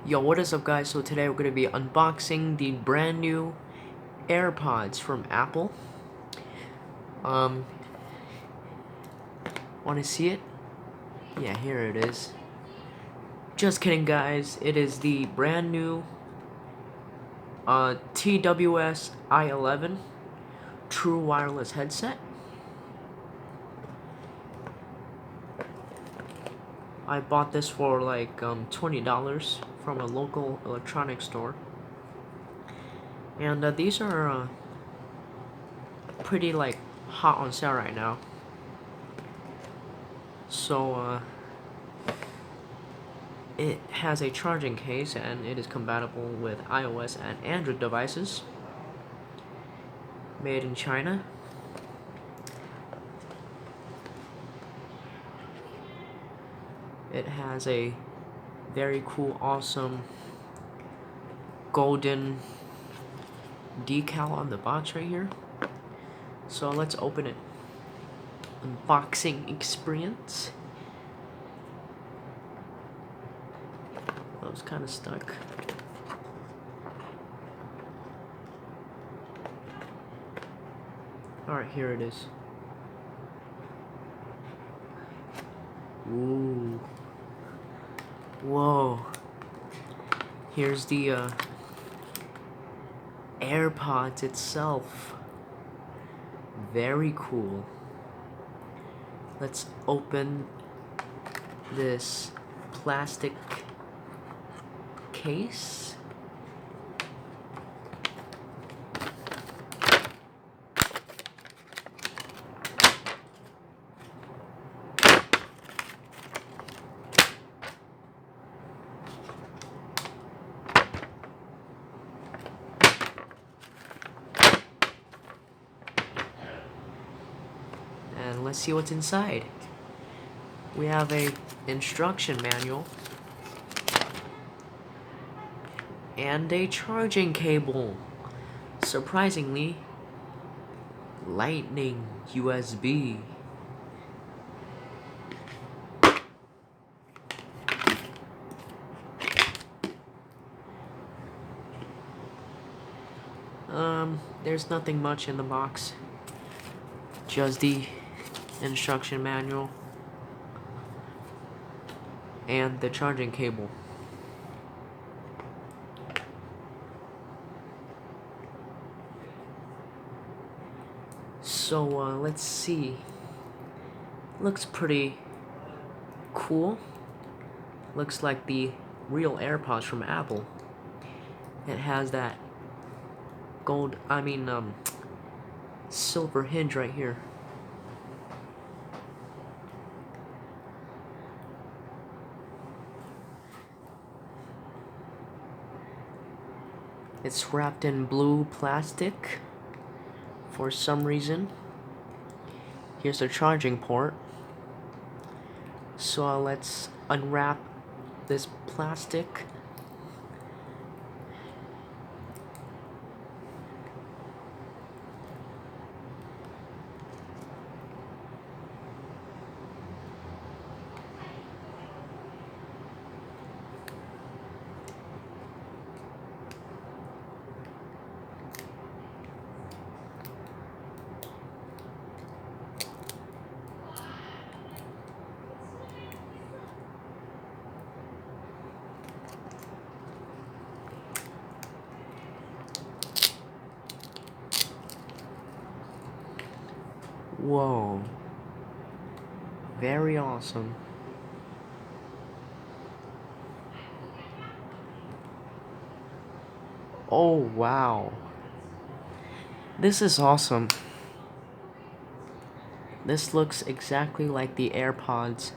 Yo, what is up guys? So today we're going to be unboxing the brand new Airpods from Apple. Want to see it? Yeah, here it is. Just kidding guys, it is the brand new TWS i11 true wireless headset. I bought this for like $20 from a local electronics store. And these are pretty like hot on sale right now. So it has a charging case and it is compatible with iOS and Android devices. Made in China. It has a very cool, awesome golden decal on the box right here. So let's open it. Unboxing experience. I was kind of stuck. Alright, here it is. Ooh. Whoa. Here's the Airpods itself. Very cool. Let's open this plastic case. And let's see what's inside. We have a instruction manual and a charging cable. Surprisingly, Lightning USB. There's nothing much in the box. Just the instruction manual and the charging cable. So let's see. Looks pretty cool. Looks like the real AirPods from Apple. It has that silver hinge right here. It's wrapped in blue plastic for some reason. Here's the charging port. So let's unwrap this plastic. Whoa. Very awesome. Oh, wow. This is awesome. This looks exactly like the AirPods.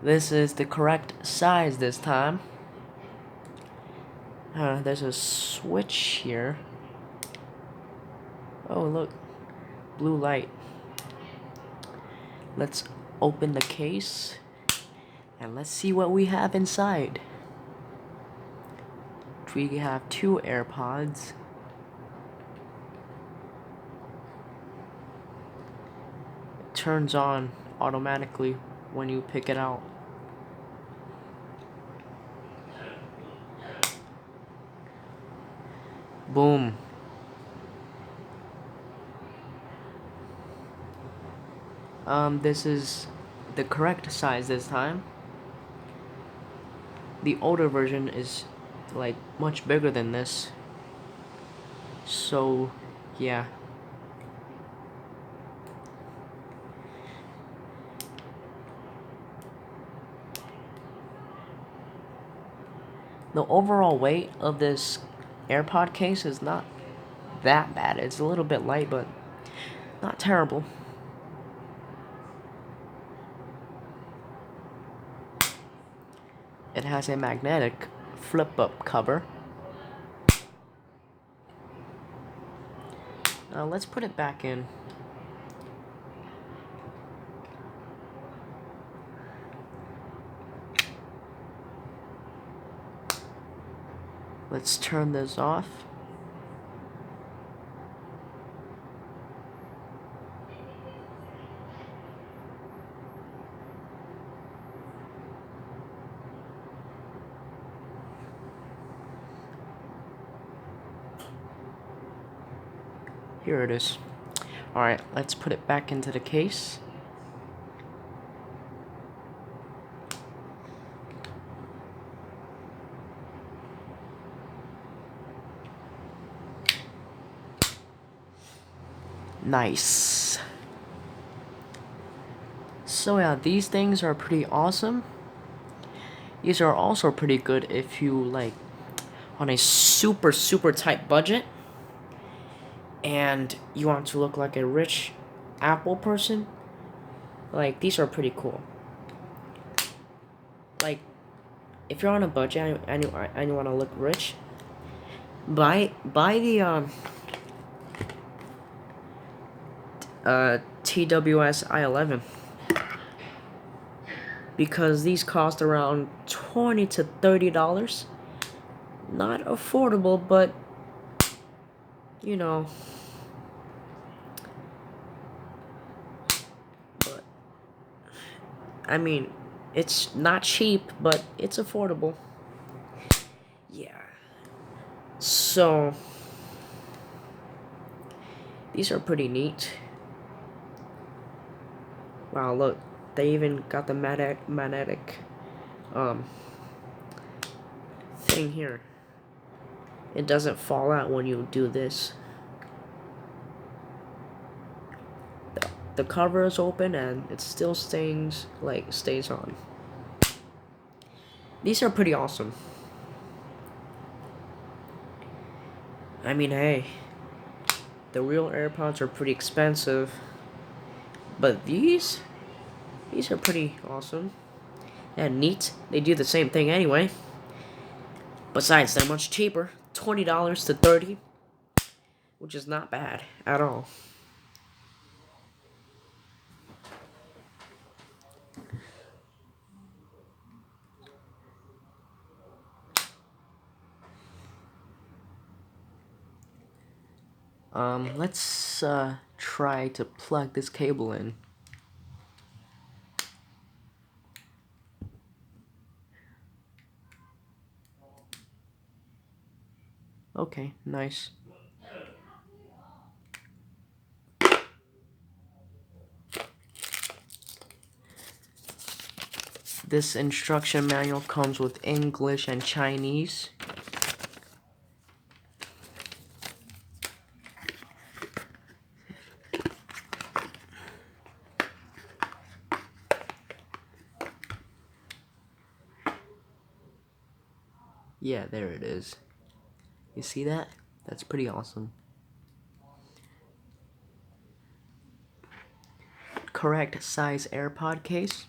This is the correct size this time. There's a switch here. Oh, look. Blue light. Let's open the case. And let's see what we have inside. We have two AirPods. It turns on automatically when you pick it out. Boom. This is the correct size this time. The older version is like much bigger than this. So, yeah. The overall weight of this AirPod case is not that bad. It's a little bit light, but not terrible. It has a magnetic flip-up cover. Now let's put it back in. Let's turn this off. Here it is. Alright, let's put it back into the case. Nice. So yeah, these things are pretty awesome. These are also pretty good if you like on a super tight budget and you want to look like a rich Apple person. Like, these are pretty cool. Like, if you're on a budget and you want to look rich, buy the TWS i11, because these cost around $20 to $30. Not affordable, but you know. But I mean, it's not cheap, but it's affordable. Yeah. So these are pretty neat. Wow, look, they even got the magnetic thing here. It doesn't fall out when you do this. The cover is open and it still stays on. These are pretty awesome. I mean, hey, the real AirPods are pretty expensive, but these are pretty awesome and neat. They do the same thing anyway. Besides, they're much cheaper, $20 to $30, which is not bad at all. Let's try to plug this cable in. Okay, nice. This instruction manual comes with English and Chinese. Yeah, there it is. You see that? That's pretty awesome. Correct size AirPod case.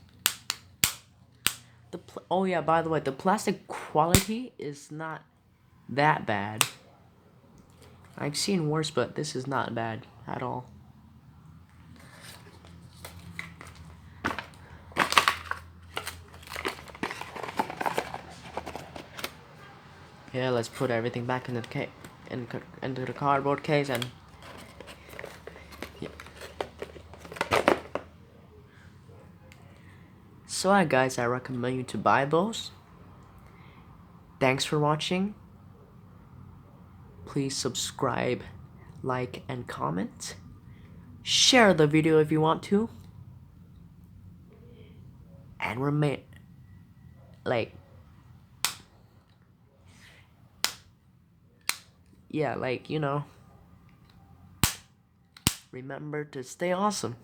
Oh yeah, by the way, the plastic quality is not that bad. I've seen worse, but this is not bad at all. Yeah, let's put everything back into the into the cardboard case and yeah. So guys, I recommend you to buy those. Thanks for watching. Please subscribe, like, and comment. Share the video if you want to. And remain, like, yeah, like, remember to stay awesome.